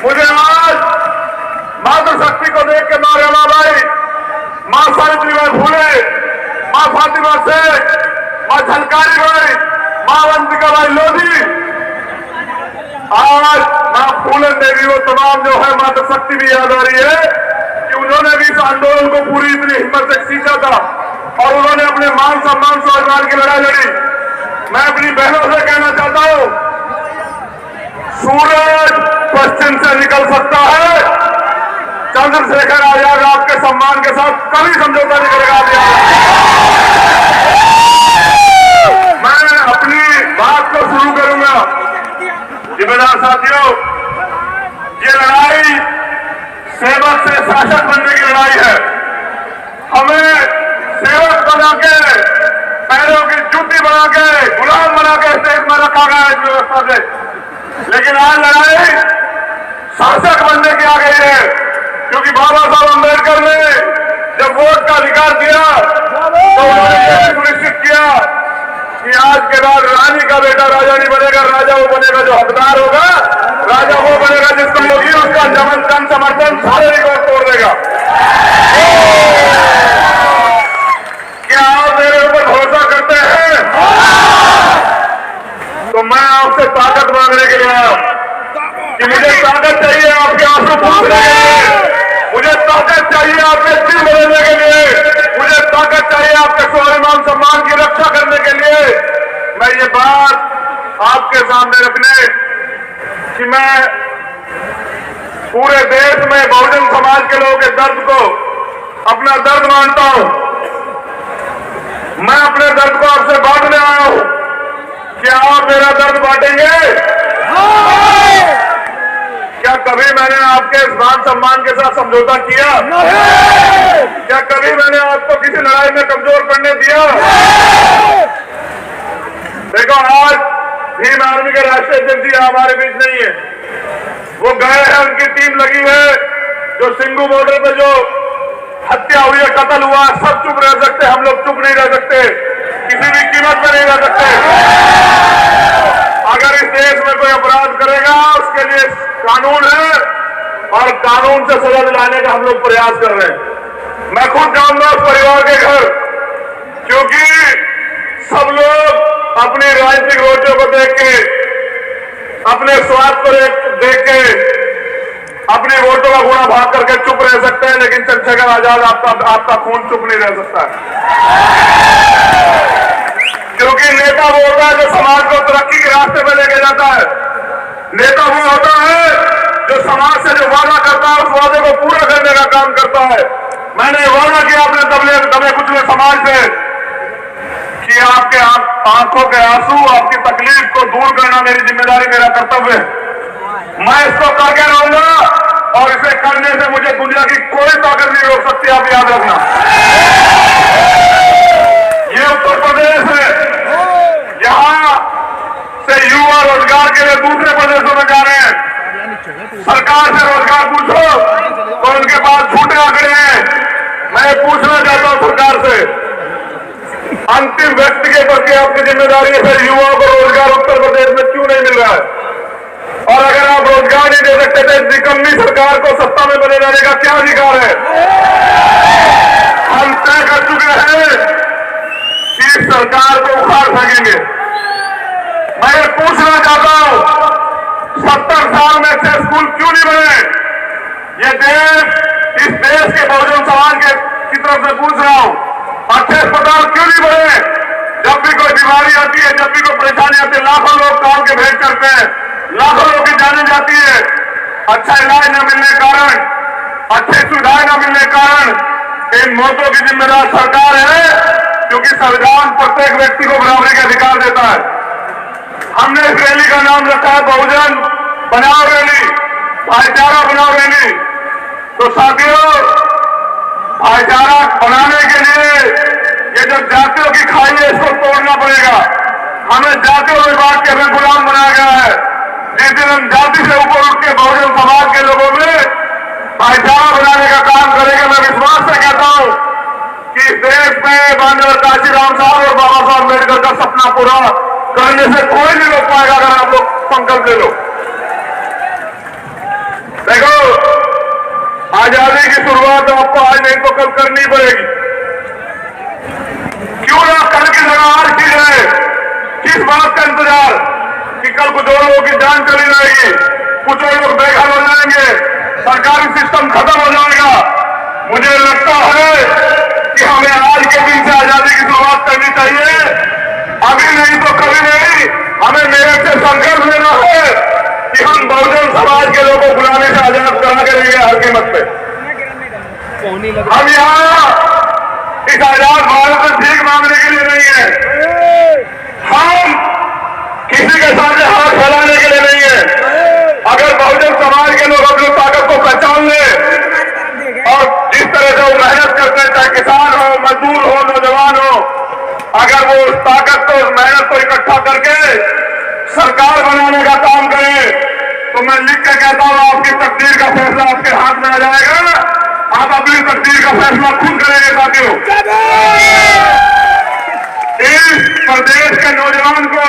मुझे आज मातृशक्ति को देख के माँ रमाबाई, माँ सावित्रीबाई फुले, माँ फातिमा शेख, माँ झलकारी बाई, माँ वंतिकाबाई लोधी, आज माँ फूलन देवी, वो तमाम जो है मातृशक्ति भी याद आ रही है कि उन्होंने भी इस आंदोलन को पूरी इतनी हिम्मत से खींचा था और उन्होंने अपने मान सम्मान स्वाभिमान की लड़ाई लड़ी। मैं अपनी बहनों से कहना चाहता हूं, सूरज पश्चिम से निकल सकता है, चंद्रशेखर आजाद आपके सम्मान के साथ कभी समझौता नहीं करेगा। मैं अपनी बात को शुरू करूंगा। जिम्मेदार साथियों, ये लड़ाई सेवक से शासक बनने की लड़ाई है। हमें सेवक बना के, पैरों की जूती बना के, गुलाम बना के स्टेज में रखा गया है इस व्यवस्था से, लेकिन आज लड़ाई शासक बनने की आ गई है, क्योंकि बाबा साहब अम्बेडकर ने जब वोट का अधिकार दिया तो उन्होंने यह सुनिश्चित किया कि आज के बाद रानी का बेटा राजा नहीं बनेगा, राजा वो बनेगा जो हकदार होगा, राजा वो बनेगा जिसको योगी उसका जन समर्थन सारे रिकॉर्ड तोड़ देगा। क्या आप मेरे ऊपर भरोसा करते हैं? तो मैं आपसे ताकत मांगने के लिए आया कि मुझे ताकत चाहिए आपके आंसू पोंछने के लिए, मुझे ताकत चाहिए आपके दिल बदलने के लिए, मुझे ताकत चाहिए आपके स्वाभिमान सम्मान की रक्षा करने के लिए। मैं ये बात आपके सामने रखने कि मैं पूरे देश में बहुजन समाज के लोगों के दर्द को अपना दर्द मानता हूं। मैं अपने दर्द को आपसे बांटने आया हूं। क्या आप मेरा दर्द बांटेंगे? क्या कभी मैंने आपके इस मान सम्मान के साथ समझौता किया? क्या कभी मैंने आपको किसी लड़ाई में कमजोर पड़ने दिया? देखो, आज भीम आर्मी के राष्ट्रीय अध्यक्ष जी हमारे बीच नहीं है, वो गए हैं, उनकी टीम लगी है। जो सिंगू बॉर्डर पे जो हत्या हुई है, कत्ल हुआ, सब चुप रह सकते, हम लोग चुप नहीं रह सकते, किसी भी कीमत पर नहीं रह सकते। अगर इस देश में कोई अपराध करेगा उसके लिए कानून है और कानून से सजा दिलाने का हम लोग प्रयास कर रहे हैं। मैं खुद जाऊंगा उस परिवार के घर, क्योंकि सब लोग अपनी राजनीतिक रोटियों को देख के, अपने स्वार्थ को देख के अपनी वोटों का गुणा भाग करके चुप रह सकते हैं, लेकिन चंद्रशेखर आजाद आपका खून चुप नहीं रह सकता है। क्योंकि नेता वो होता है जो समाज को तरक्की के रास्ते पर लेके जाता है। नेता वो होता है जो समाज से जो वादा करता है उस वादे को पूरा करने का काम करता है। मैंने वादा किया अपने दबे कुचले समाज से कि आपके आंखों के आंसू, आपकी तकलीफ को दूर करना मेरी जिम्मेदारी, मेरा कर्तव्य है। मैं इसको करके रहूंगा और इसे करने से मुझे दुनिया की कोई ताकत नहीं रोक सकती, आप याद रखना। ये उत्तर प्रदेश है, यहां से युवा रोजगार के लिए दूसरे प्रदेशों में जा रहे हैं। सरकार से रोजगार पूछो तो उनके पास झूठे आंकड़े हैं। मैं पूछना चाहता हूं सरकार से, अंतिम व्यक्ति के प्रति आपकी जिम्मेदारी है, युवाओं को रोजगार उत्तर प्रदेश में क्यों नहीं मिल रहा है? और अगर आप रोजगार नहीं दे सकते तो इस निकम्मी सरकार को सत्ता में बने रहने का क्या अधिकार है? हम तय कर चुके हैं कि इस सरकार को उखाड़ सकेंगे। मैं ये पूछना चाहता हूं, 70 साल में अच्छे स्कूल क्यों नहीं बने? ये देश, इस देश के बहुजन समाज की तरफ से पूछ रहा हूं, अच्छे अस्पताल क्यों नहीं बने? जब भी कोई बीमारी आती है, जब भी कोई परेशानी आती है, लाखों लोग काम के भेंट करते हैं, लाखों लोगों की जाने जाती है। अच्छा इलाज न मिलने के कारण, अच्छी सुविधाएं न मिलने के कारण इन मौतों की जिम्मेदार सरकार है, क्योंकि संविधान प्रत्येक व्यक्ति को बराबरी का अधिकार देता है। हमने इस रैली का नाम रखा है बहुजन बनाओ रैली, भाईचारा बनाओ रैली। तो साथियों, भाईचारा बनाने के लिए ये जो जातियों की खाई है इसको तोड़ना पड़ेगा। हमें जातियों में बांट के हमें गुलाम बनाया गया है। जिस दिन हम जाति से ऊपर उठ के बहुजन समाज के लोगों में भाईचारा बनाने का काम करेंगे, मैं विश्वास से कहता हूं कि इस देश में माननीय काशीराम साहब और बाबा साहब अम्बेडकर का सपना पूरा करने से कोई नहीं रोक पाएगा। अगर आप लोग संकल्प ले लो, आजादी की शुरुआत आपको आज नहीं तो कल करनी पड़ेगी। क्यों ना कल की जगह आज की जाए? किस बात का इंतजार कि कल कुछ और लोगों की जान चली जाएगी, कुछ और लोग बेघर हो जाएंगे, सरकारी सिस्टम खत्म हो जाएगा? मुझे लगता है कि हमें आज के दिन से आजादी की शुरुआत करनी चाहिए। अभी नहीं तो कभी नहीं। हमें मेरठ से संघर्ष लेना है कि हम बहुजन समाज के लोगों को बुलाने से आजाद करा के रहेंगे हर कीमत पे। हम यहाँ इस आजाद भारत से भीख मांगने के लिए नहीं है, हम किसी के सामने हाथ फैलाने के लिए नहीं है। अगर बहुजन समाज के लोग अपनी ताकत को पहचान ले और जिस तरह से वो मेहनत करते हैं, चाहे किसान हो, मजदूर हो, नौजवान हो, अगर वो उस ताकत को, उस मेहनत को इकट्ठा करके सरकार बनाने का काम करें, तो मैं लिख के कहता हूं आपकी तकदीर का फैसला आपके हाथ में आ जाएगा। आप अपनी तकदीर का फैसला खुद करेंगे साथियों। इस प्रदेश के नौजवान को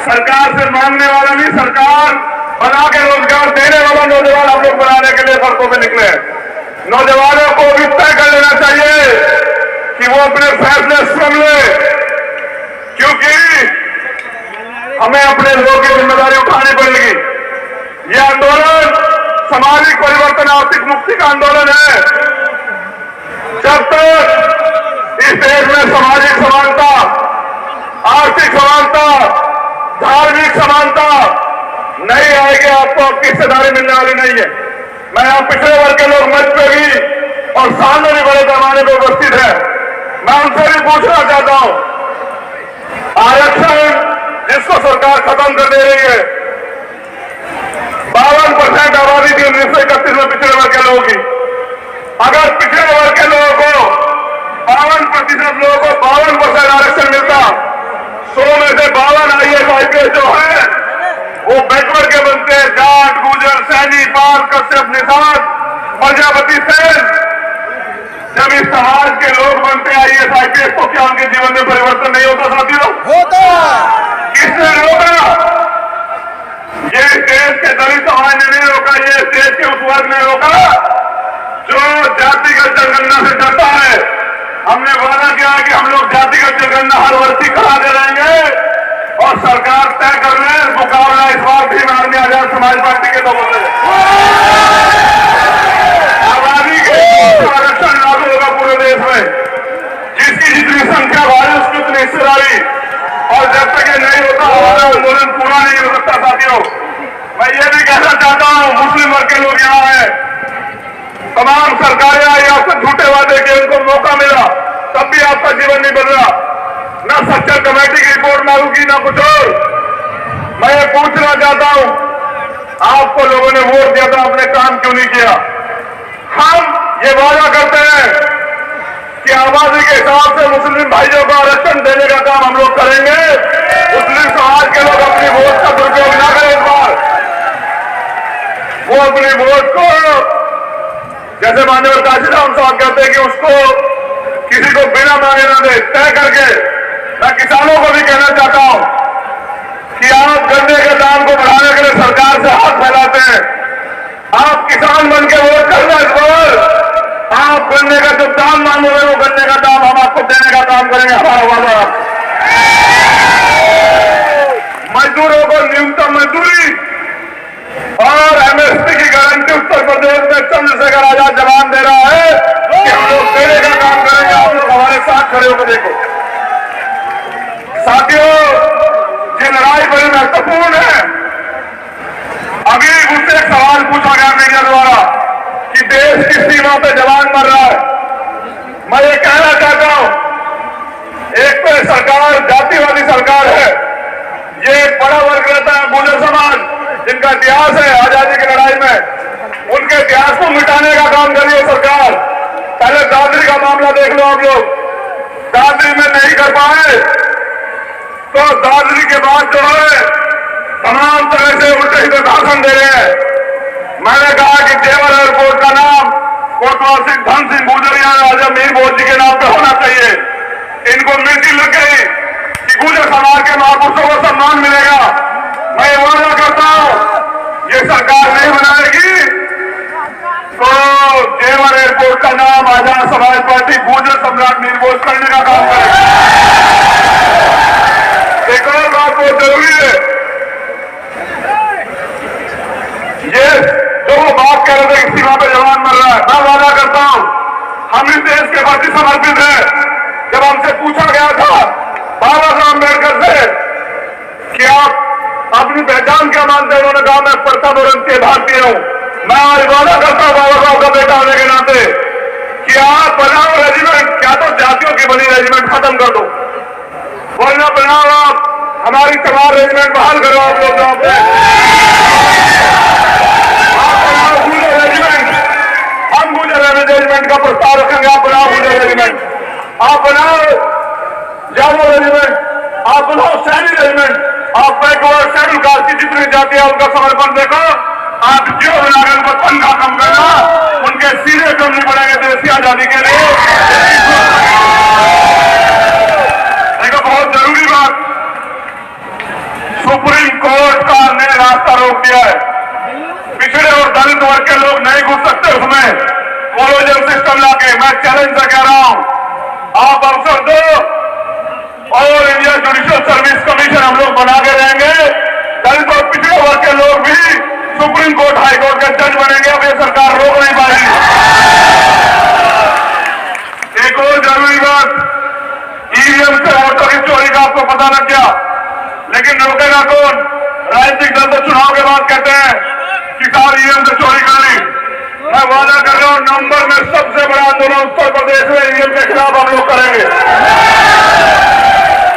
सरकार से मांगने वाला नहीं, सरकार बना के रोजगार देने वाला नौजवान हम लोग बनाने के लिए सड़कों पे निकले हैं। नौजवानों को भी तय कर लेना चाहिए कि वो अपने फैसले स्वयं ले, क्योंकि हमें अपने लोगों की जिम्मेदारी उठानी पड़ेगी। यह आंदोलन सामाजिक परिवर्तन, आर्थिक मुक्ति का आंदोलन है। जब तक इस देश में सामाजिक समानता, आर्थिक समानता, धार्मिक समानता नहीं आएगी, आपको आपकी हिस्सेदारी मिलने वाली नहीं है। मैं यहां पिछड़े वर्ग के लोग मंच पे भी और सामने भी बड़े पैमाने पर उपस्थित है। मैं उनसे भी पूछना चाहता हूं, आरक्षण जिसको सरकार खत्म कर दे रही है, 52% आबादी थी 1931 में पिछड़े वर्ग के लोगों की। अगर पिछड़े वर्ग के लोगों को 52% लोगों को 52% आरक्षण मिलता, 100 में से 52 IAS IPS जो है वो बैकवर्ड के बनते हैं। जाट, गुजर, सैनी, पाल, कश्यप, निषाद, प्रजापति, सेन। जब इस समाज के लोग बनते हैं IAS IPS, तो क्या उनके जीवन में परिवर्तन नहीं होता साथियों? होता। किसने रोका? ये देश के दलित समाज ने नहीं रोका, ये देश के उस वर्ग ने रोका जो जातिगत जनगणना से डरता है। हमने वादा किया कि हम लोग जातिगत जनगणना हर वर्ष कराते रहेंगे और सरकार तय कर ले मुकाबला इस बार भीम आर्मी आजाद समाज पार्टी के लोगों से। आबादी के आरक्षण लागू होगा पूरे देश में, जिसकी जितनी संख्या भारी उसकी उतनी हिस्सेदारी। और जब तक ये नहीं होता हमारा आंदोलन पूरा नहीं हो सकता साथियों। मैं ये भी कहना चाहता हूं, मुस्लिम वर्ग के लोग यहाँ है, तमाम सरकारें आई, आपको झूठे वादे किए, उनको मौका मिला, तब भी आपका जीवन नहीं बदला। ना सच्चर कमेटी की रिपोर्ट लागू की, ना कुछ और। मैं ये पूछना चाहता हूं, आपको लोगों ने वोट दिया था, आपने काम क्यों नहीं किया? हम ये वादा करते हैं कि आबादी के हिसाब से मुस्लिम भाइयों को आरक्षण देने का काम हम लोग करेंगे। मुस्लिम समाज के लोग अपनी वोट का दुरुपयोग ना करें इस बार। वो अपनी वोट को, जैसे मान्यवर काशीराम साहब कहते हैं कि उसको किसी को बिना मांगे ना दे, तय करके। मैं किसानों को भी कहना चाहता हूं कि आप गन्ने के दाम को बढ़ाने के लिए सरकार से हाथ फैलाते हैं, आप किसान बन के वोट करना इस बार। आप गन्ने का जो दाम मांगोगे वो गन्ने का दाम हम आपको देने का काम करेंगे, हमारा वादा। मजदूरों को न्यूनतम मजदूरी और MSP की गारंटी उत्तर प्रदेश में चंद्रशेखर आजाद जवान दे रहा है कि हम लोग देने का काम करेंगे। आप लोग हमारे साथ खड़े होकर देखो साथियों, ये लड़ाई बड़ी महत्वपूर्ण है। अभी मुझसे एक सवाल पूछा गया मीडिया द्वारा कि देश की सीमा पे जवान मर रहा है। मैं ये कहना चाहता हूं, एक तो सरकार जातिवादी सरकार है, ये एक बड़ा वर्ग रहता है गुजर समाज, जिनका इतिहास है आजादी की लड़ाई में, उनके इतिहास को मिटाने का काम कर रही है सरकार। पहले दादरी का मामला देख लो आप लोग, दादरी में नहीं कर पाए तो दादरी के बाद जो है तमाम तरह से उल्टे सीधे भाषण दे रहे हैं। मैंने कहा कि जेवर एयरपोर्ट का नाम कोटवाल सिंह, धन सिंह गुजरिया, राजा मीर भोज जी के नाम पे होना चाहिए। इनको मिर्ची लग गई कि गुजर समाज के महापुरुषों को सम्मान मिलेगा। मैं वादा करता हूं ये सरकार नहीं बनाएगी तो बोर्ड का नाम आजाद समाज पार्टी गुर्जर सम्राट निर्बोध करने का काम करेगा। एक और बात बहुत जरूरी है, ये जो वो बात कह रहे थे कि सीमा पे जवान मर रहा है, मैं वादा करता हूं हम इस देश के प्रति समर्पित हैं। जब हमसे पूछा गया था बाबा साहब अम्बेडकर से कि आप अपनी पहचान क्या मानते हैं, उन्होंने कहा मैं प्रथम और अंत्य भारतीय हूं। मैं आज वादा करता हूं बाबा साहब का बेटा होने के नाते कि आप बनाओ रेजिमेंट, क्या तो जातियों की बनी रेजिमेंट खत्म कर दो, वरना बनाओ आप हमारी तमाम रेजिमेंट बहाल करो। आप लोग जवाब दें, आप बनाओ गुर्जर रेजिमेंट, हम गुर्जर रेजिमेंट का प्रस्ताव रखेंगे। आप बनाओ गुर्जर रेजिमेंट, आप बनाओ जादव रेजिमेंट, आप बनाओ सैनी रेजिमेंट, आप बैकवर्ड शेड्यूल कास्ट की जितनी जाति है उनका समर्पण देखो। आप जो बनाकर उनको तनख्वाह कम करना, उनके सीधे कम नहीं बढ़ेंगे देश की आजादी के लिए। देखो बहुत जरूरी बात, सुप्रीम कोर्ट का ने रास्ता रोक दिया है, पिछड़े और दलित वर्ग के लोग नहीं घुस सकते उसमें कोलोजन सिस्टम लाके। मैं चैलेंज से कह रहा हूं, आप अवसर दो, all India judicial service commission हम लोग बना के रहेंगे, दलित और पिछड़े वर्ग के लोग भी सुप्रीम कोर्ट हाई कोर्ट के जज बनेंगे। अब ये सरकार रोक नहीं पाएगी। एक और जरूरी बात, ईवीएम से वोटों की चोरी का आपको पता लग गया, लेकिन रोकेगा कौन? राजनीतिक दल तो चुनाव के बाद कहते हैं कि सार ईवीएम से चोरी कर ली। मैं वादा कर रहा हूं नंबर में सबसे बड़ा आंदोलन उत्तर प्रदेश में ईवीएम के खिलाफ हम लोग करेंगे,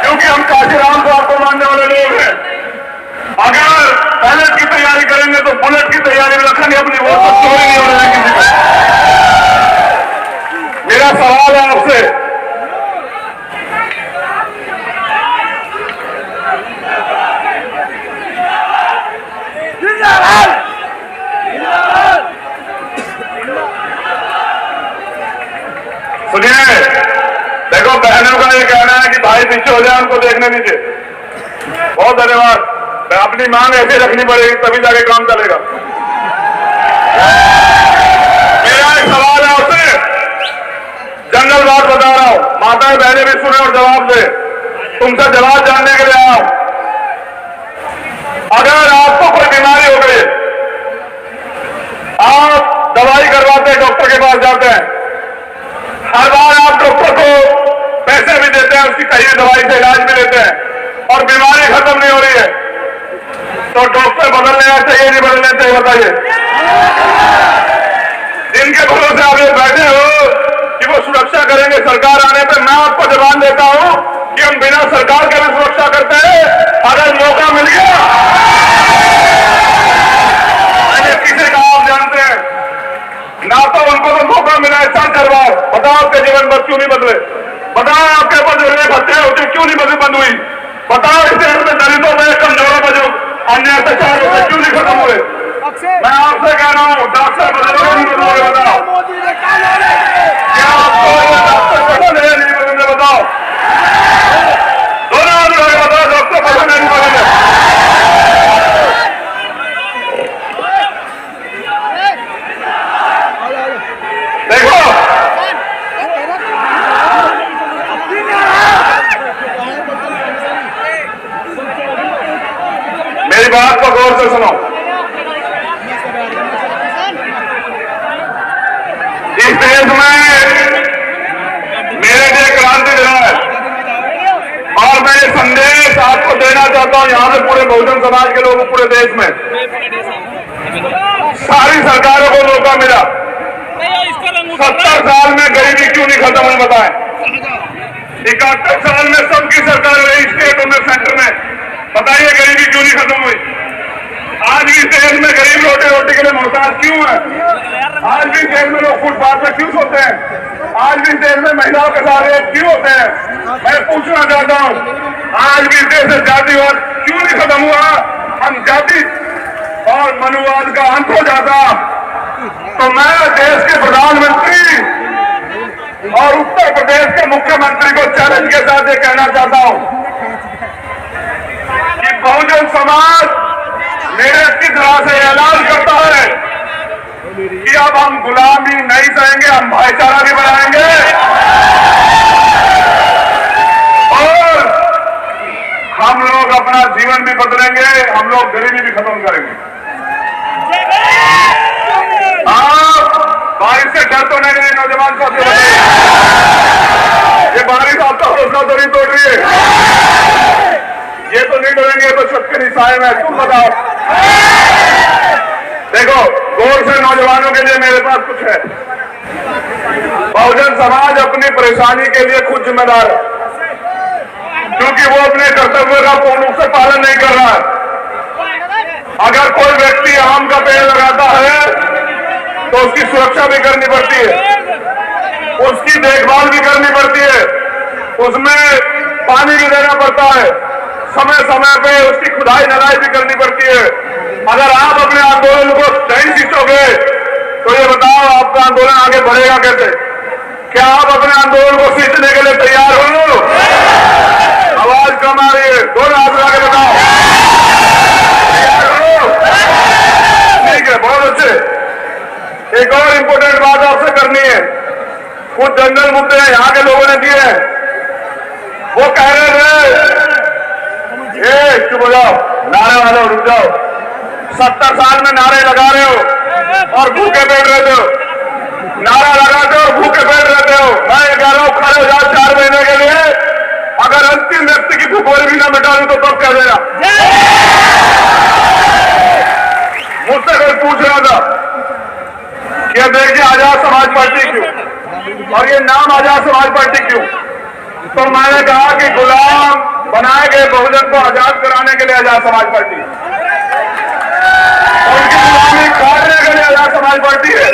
क्योंकि हम काशीराम साहब को मानने वाले लोग हैं। अगर बैलेट की तैयारी करेंगे तो बुलेट की तैयारी में रखेंगे अपनी, वोट तो चोरी नहीं होने देंगे किसी को। मेरा सवाल है आपसे, सुनिए, देखो बहनों का ये कहना है कि भाई पीछे हो जाए, उनको देखने दीजिए। बहुत धन्यवाद। अपनी मांग ऐसे रखनी पड़ेगी तभी जाके काम चलेगा। मेरा एक सवाल है आपसे, जनरल बात बता रहा हूं, माताएं बहनें भी सुने और जवाब दे। तुमसे जवाब जानने के लिए आओ। अगर आपको कोई बीमारी हो गई, आप दवाई करवाते हैं, डॉक्टर के पास जाते हैं, हर बार आप डॉक्टर को पैसे भी देते हैं, उसकी कही दवाई से इलाज भी लेते हैं और बीमारी खत्म नहीं हो रही है, तो डॉक्टर बदलने चाहिए नहीं बदलने चाहिए? बताइए। जिनके भरोसे आप ये बैठे हो कि वो सुरक्षा करेंगे सरकार आने पर, मैं आपको जवाब देता हूं कि हम बिना सरकार के भी सुरक्षा करते हैं। अगर मौका मिल गया, किसी का आप जानते हैं ना, तो उनको तो मौका मिला है 4 बार। बताओ आपके जीवन पर क्यों नहीं बदले? बताओ आपके ऊपर जो रेप हत्या होती क्यों नहीं बंद हुई? बताओ इस देश में दलितों में, कमजोरों में जो अन्य अत्याचार होते क्यों नहीं खत्म हुए? मैं आपसे कह रहा हूं, डॉक्टर बदलोगे नहीं बदलोगे? बताओ, क्या आपको डॉक्टर पसंद है नहीं बदलने? बताओ, दोनों लोग बताओ, डॉक्टर पसंद है नहीं बदलने? देखो, मेरी बात को गौर से सुनो। इस देश में मेरे लिए क्रांति दिला है और मैं ये संदेश आपको देना चाहता हूं, यहां से पूरे बहुजन समाज के लोगों, पूरे देश में सारी सरकारों को मौका मिला। 70 साल में गरीबी क्यों नहीं खत्म हुई? बताएं। 71 साल में सबकी सरकार रही, स्टेट में, सेंटर में, बताइए गरीबी क्यों नहीं खत्म हुई? आज भी देश में गरीब रोटी के लिए मोहताज क्यों है? आज भी देश में लोग फुटपाथ पर क्यों सोते हैं? आज भी देश में महिलाओं के साथ रेप क्यों होते हैं? मैं पूछना चाहता हूं, आज भी देश में जातिवाद क्यों नहीं खत्म हुआ? हम जाति और मनुवाद का अंत हो जाता तो मैं देश के प्रधानमंत्री और उत्तर प्रदेश के मुख्यमंत्री को चैलेंज के साथ ये कहना चाहता हूं कि बहुजन समाज मेरे की तरह से ऐलान करता है कि अब हम गुलामी नहीं सहेंगे, हम भाईचारा भी बनाएंगे और हम लोग अपना जीवन भी बदलेंगे, हम लोग गरीबी भी खत्म करेंगे। आप बारिश से डर तो नहीं रहे नौजवान साथियों? ये बारिश आपका हौसला तो नहीं तोड़ रही है? ये तो नहीं डरेंगे, ये तो छत के निशाए में। तुम बताओ। देखो, गौर से नौजवानों के लिए मेरे पास कुछ है। बहुजन समाज अपनी परेशानी के लिए खुद जिम्मेदार है, क्योंकि वो अपने कर्तव्य का पूर्ण रूप से पालन नहीं कर रहा है। अगर कोई व्यक्ति आम का पेड़ लगाता है तो उसकी सुरक्षा भी करनी पड़ती है, उसकी देखभाल भी करनी पड़ती है, उसमें पानी भी देना पड़ता है, समय समय पे उसकी खुदाई नदाई भी करनी पड़ती है। अगर आप अपने आंदोलन को नहीं सींचोगे तो ये बताओ आपका आंदोलन आगे बढ़ेगा कैसे? क्या आप अपने आंदोलन को सींचने के लिए तैयार हो? आवाज कम आ रही है, दोनों हाथ लगा के बताओ। तैयार हो? ठीक है, बहुत अच्छे। एक और इम्पोर्टेंट बात आपसे करनी है। कुछ जनरल मुद्दे हैं यहाँ के लोगों ने दिए हैं। वो कह रहे थे, चुप हो जाओ, नारे वाले रुक जाओ, 70 साल में नारे लगा रहे हो और भूखे बैठ रहते हो, नारा लगाते हो भूखे बैठ रहते हो। मैं ये कह रहा हूं, खड़े हो जाओ 4 महीने के लिए। अगर अंतिम व्यक्ति की भूखोरी भी ना मिटा दूं तो तब कह देना। मुझसे कोई पूछ रहा था कि देखिए आजाद समाज पार्टी क्यों और ये नाम आजाद समाज पार्टी क्यों, तो मैंने कहा कि गुलाम बनाए गए बहुजन को आजाद कराने के लिए आजाद समाज पार्टी, उनकी गुलामी काटने के लिए आजाद समाज पार्टी है।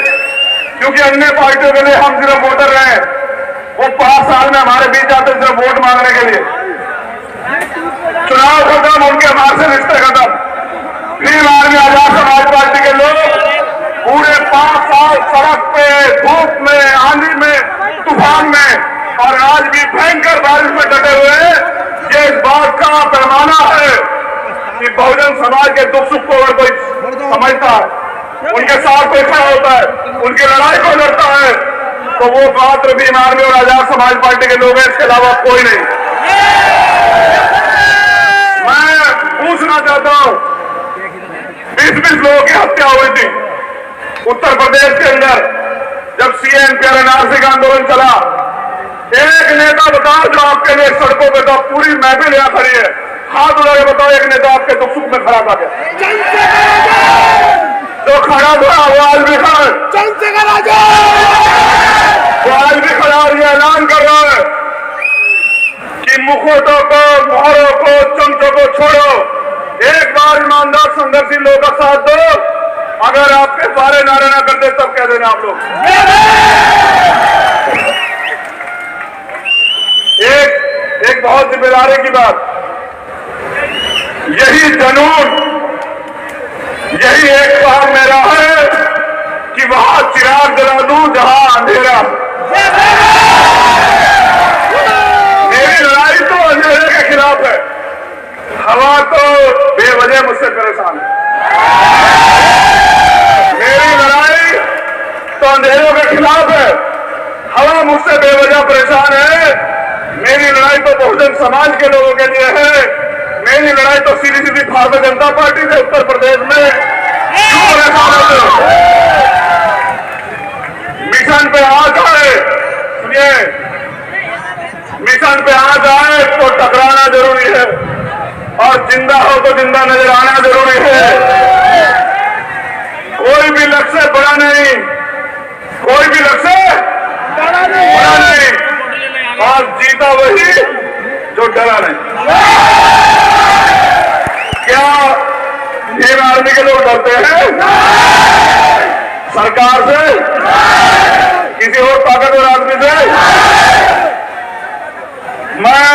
क्योंकि अन्य पार्टियों के लिए हम सिर्फ वोटर रहे हैं, वो 5 साल में हमारे बीच आते सिर्फ वोट मांगने के लिए। चुनाव खत्म, उनके हमारे से रिश्ते खत्म। फिर बाद में आजाद समाज पार्टी के लोग पूरे 5 साल सड़क पे, धूप में, आंधी में, तूफान में और आज भी भयंकर बारिश में डटे हुए हैं। ये इस बात का पैमाना है कि बहुजन समाज के दुख सुख को अगर कोई समझता है, उनके साथ कोई खड़ा होता है, उनकी लड़ाई को लड़ता है, तो वो पात्र भीम आर्मी और आजाद समाज पार्टी के लोग हैं, इसके अलावा कोई नहीं। मैं पूछना चाहता हूं, 20-20 लोगों की हत्या हुई थी उत्तर प्रदेश के अंदर जब CNPR NRC का आंदोलन चला। एक नेता बताओ जो आपके लिए सड़कों पे तो पूरी महफिल यहां खड़ी है, हाथ उठा के बताओ एक नेता आपके दुख सुख में खड़ा था क्या? जो खड़ा था वो आज भी खड़ा है, वो आज भी खड़ा और ये ऐलान कर रहा है कि मुखौटों को, मोहरों को, चमचों को छोड़ो, एक बार ईमानदार संघर्षी लोगों का साथ दो। अगर आपके सारे नारे ना करते तब कह देना आप लोग। एक बहुत जिम्मेदारी की बात, यही जुनून, यही एक काम मेरा है कि वहां चिराग जला दूं जहां अंधेरा। मेरी लड़ाई तो अंधेरे के खिलाफ है, हवा तो बेवजह मुझसे परेशान है। मेरी लड़ाई तो अंधेरों के खिलाफ है, हवा मुझसे बेवजह परेशान है। मेरी लड़ाई तो बहुजन समाज के लोगों के लिए है। मेरी लड़ाई तो सीधी सीधी भारतीय जनता पार्टी से उत्तर प्रदेश में क्यों परेशान होते हो? मिशन पे आ जाए, सुनिए, मिशन पे आ जाए तो टकराना जरूरी है और जिंदा हो तो जिंदा नजर आना जरूरी है। कोई भी लक्ष्य बड़ा नहीं, कोई भी लक्ष्य बड़ा नहीं और जीता वही जो डरा नहीं। क्या भीम आर्मी के लोग डरते हैं सरकार से, किसी और ताकतवर आदमी से? मैं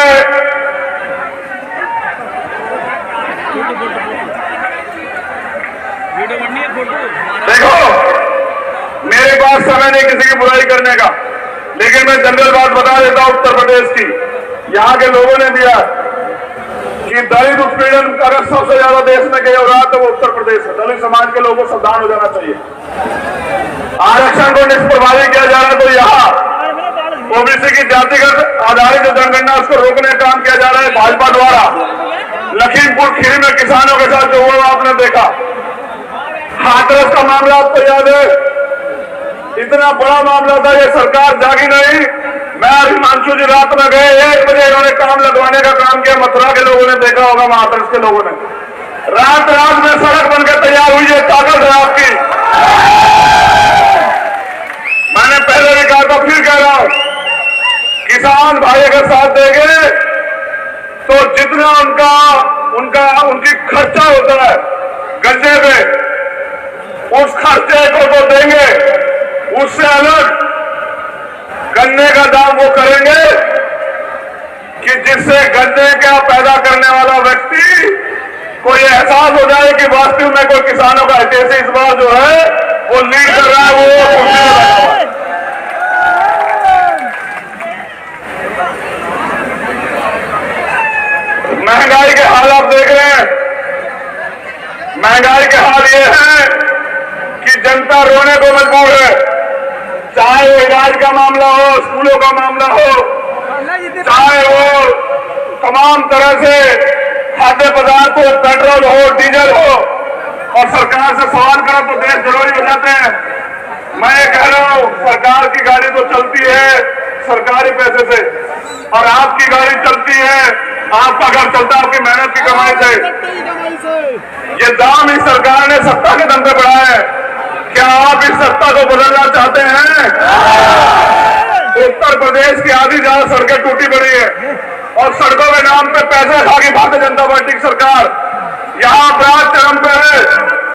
देखो, मेरे पास समय नहीं किसी की बुराई करने का, लेकिन मैं जनरल बात बता देता हूं उत्तर प्रदेश की। यहां के लोगों ने दिया कि दलित उत्पीड़न अगर सबसे ज्यादा देश में गया हो रहा तो वो उत्तर प्रदेश है। दलित समाज के लोगों को सावधान हो जाना चाहिए। आरक्षण को निष्प्रभावी किया जा रहा है, तो यहाँ ओबीसी की जातिगत आधारित जो जनगणना उसको रोकने का काम किया जा रहा है भाजपा द्वारा। लखीमपुर खीरी में किसानों के साथ जो हुआ आपने देखा, हाथरस का मामला आपको याद है, इतना बड़ा मामला था, ये सरकार जागी नहीं। मैं और हिमांशु जी रात में गए, 1 बजे इन्होंने काम लगवाने का काम किया। मथुरा के लोगों ने देखा होगा, हाथरस के लोगों ने रात में सड़क बनकर तैयार हुई है। ताकत है आपकी। मैंने पहले भी कहा था, फिर कह रहा हूं, किसान भाई अगर साथ देंगे तो जितना उनकी खर्चा होता है गन्ने में, उस खर्चे को तो देंगे, उससे अलग गन्ने का दाम वो करेंगे कि जिससे गन्ने का पैदा करने वाला व्यक्ति को ये एहसास हो जाए कि वास्तव में कोई किसानों का हितैषी इस बार जो है वो लीड कर रहा है, वो महंगाई के हाल आप देख रहे हैं। महंगाई के हाल ये है कि जनता रोने को मजबूर है, चाहे वो इलाज का मामला हो, स्कूलों का मामला हो, चाहे वो तमाम तरह से खाद्य पदार्थ हो, पेट्रोल हो, डीजल हो, और सरकार से सवाल करो तो देश जरूरी हो जाते हैं। मैं ये कह रहा हूं, सरकार की गाड़ी तो चलती है सरकारी पैसे से, और आपकी गाड़ी चलती है, आपका घर चलता है आपकी मेहनत की कमाई से। ये दाम इस सरकार ने सत्ता के दम पे बढ़ाया है। क्या आप इस सत्ता को बदलना चाहते हैं? उत्तर प्रदेश की आधी ज्यादा सड़कें टूटी पड़ी है, और सड़कों के नाम पे पैसे खा की भारतीय जनता पार्टी की सरकार यहाँ अपराध चरम पे है।